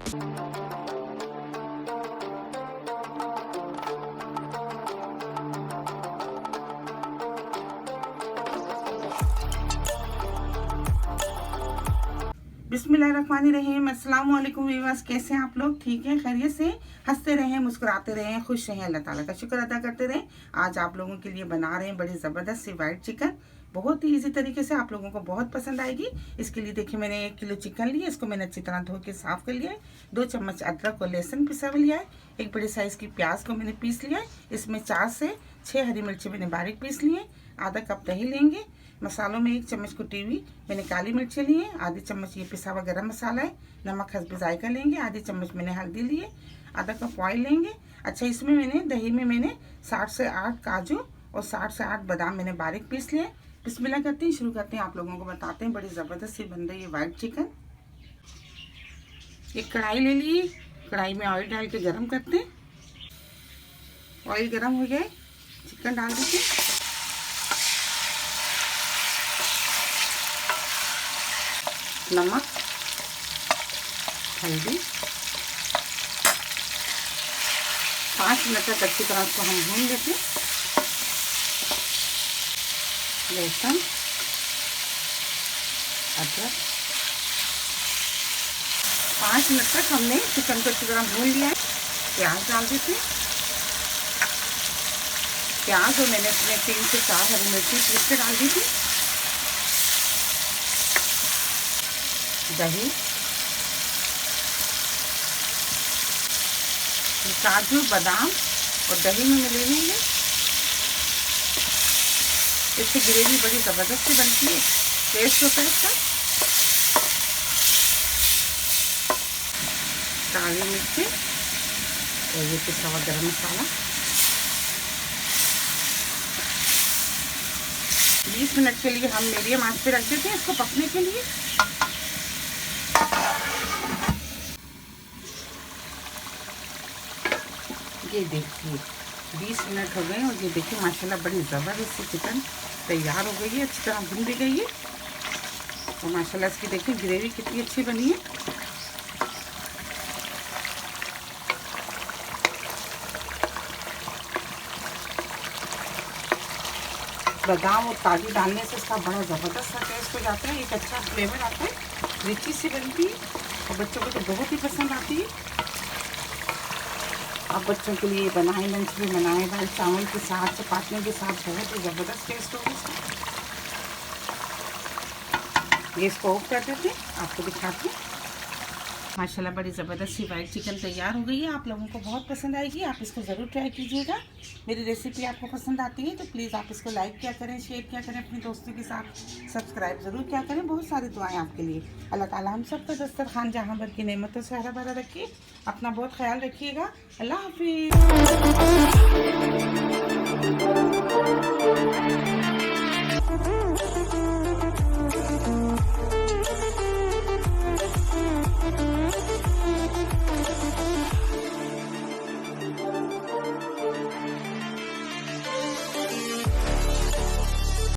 बिस्मिल्लाहिर्रहमानिर्रहीम। अस्सलाम वालेकुम व्यूअर्स, कैसे हैं आप लोग? ठीक है, खैरियत से? हंसते रहें, मुस्कुराते रहें, खुश रहें, अल्लाह ताला का शुक्र अदा करते रहें। आज आप लोगों के लिए बना रहे हैं बड़ी ज़बरदस्त सी वाइट चिकन। बहुत ही इजी तरीके से, आप लोगों को बहुत पसंद आएगी। इसके लिए देखिए, मैंने 1 किलो चिकन लिया, इसको मैंने अच्छी तरह धो के साफ़ कर लिया है। 2 चम्मच अदरक और लहसुन पिसा हुआ लिया है। एक बड़े साइज़ की प्याज को मैंने पीस लिया है। इसमें 4 से 6 हरी मिर्ची मैंने बारीक पीस ली है। आधा कप दही लेंगे। मसालों में 1 चम्मच कुटी हुई मैंने काली मिर्ची ली है। आधी चम्मच ये पिसा हुआ गरम मसाला है। नमक हस्ब जायका लेंगे। आधी चम्मच मैंने हल्दी ली है। आधा कप ऑयल लेंगे। अच्छा, इसमें मैंने दही में मैंने 7 से 8 काजू और 7 से 8 बादाम मैंने बारीक पीस लिए। बिस्मिल्लाह करते हैं, शुरू करते हैं। आप लोगों को बताते हैं बड़ी ज़बरदस्त सी बन रही है वाइट चिकन। एक कढ़ाई ले ली, कढ़ाई में ऑयल डाल के गरम करते हैं। ऑयल गरम हो गया, चिकन डाल दीजिए। नमक, हल्दी, 5 मिनट तक अच्छी तरह से हम भून लेते हैं। लहसुन, अदरक, 5 मिनट तक हमने चिकन को अच्छी तरह भून लिया है। प्याज डाल देते हैं। प्याज और मैंने इसमें 3 से 4 हरी मिर्ची पीस के डाल दी थी। दही, काजू बादाम और दही में मिले हुए हैं। इससे ग्रेवी बड़ी ज़बरदस्त बनती है, टेस्ट होता है इसका। काली मिर्ची और ये पिसा हुआ गरम मसाला। 20 मिनट के लिए हम मीडियम आंच पे रख देते हैं इसको पकने के लिए। ये देखिए 20 मिनट हो गए और ये देखिए माशाल्लाह बड़ी ज़बरदस्त सी चिकन तैयार हो गई है। अच्छी तरह भून भी गई है और माशाल्लाह इसकी देखिए ग्रेवी कितनी अच्छी बनी है। बादाम और काजू डालने से इसका बड़ा ज़बरदस्त सा टेस्ट हो जाता है, एक अच्छा फ्लेवर आता है, रिची सी बनती है और बच्चों को तो बहुत ही पसंद आती है। आप बच्चों के लिए बनाएं, लंच में बनाएं, दाल चावल के साथ, चपातियों के साथ, बहुत ही ज़बरदस्त टेस्ट होगा इसका। ये इसको ऑफ कर देते हैं, आपको दिखाते हैं। माशाल्लाह बड़ी ज़बरदस्त सी वाइट चिकन तैयार हो गई है। आप लोगों को बहुत पसंद आएगी, आप इसको ज़रूर ट्राई कीजिएगा। मेरी रेसिपी आपको पसंद आती है तो प्लीज़ आप इसको लाइक क्या करें, शेयर क्या करें अपने दोस्तों के साथ, सब्सक्राइब ज़रूर क्या करें। बहुत सारी दुआएं आपके लिए। अल्लाह ताला हम सबका दस्तरखान जहाँ भर की नेमतों से हरा भरा रखिए। अपना बहुत ख्याल रखिएगा। अल्लाह हाफिज़।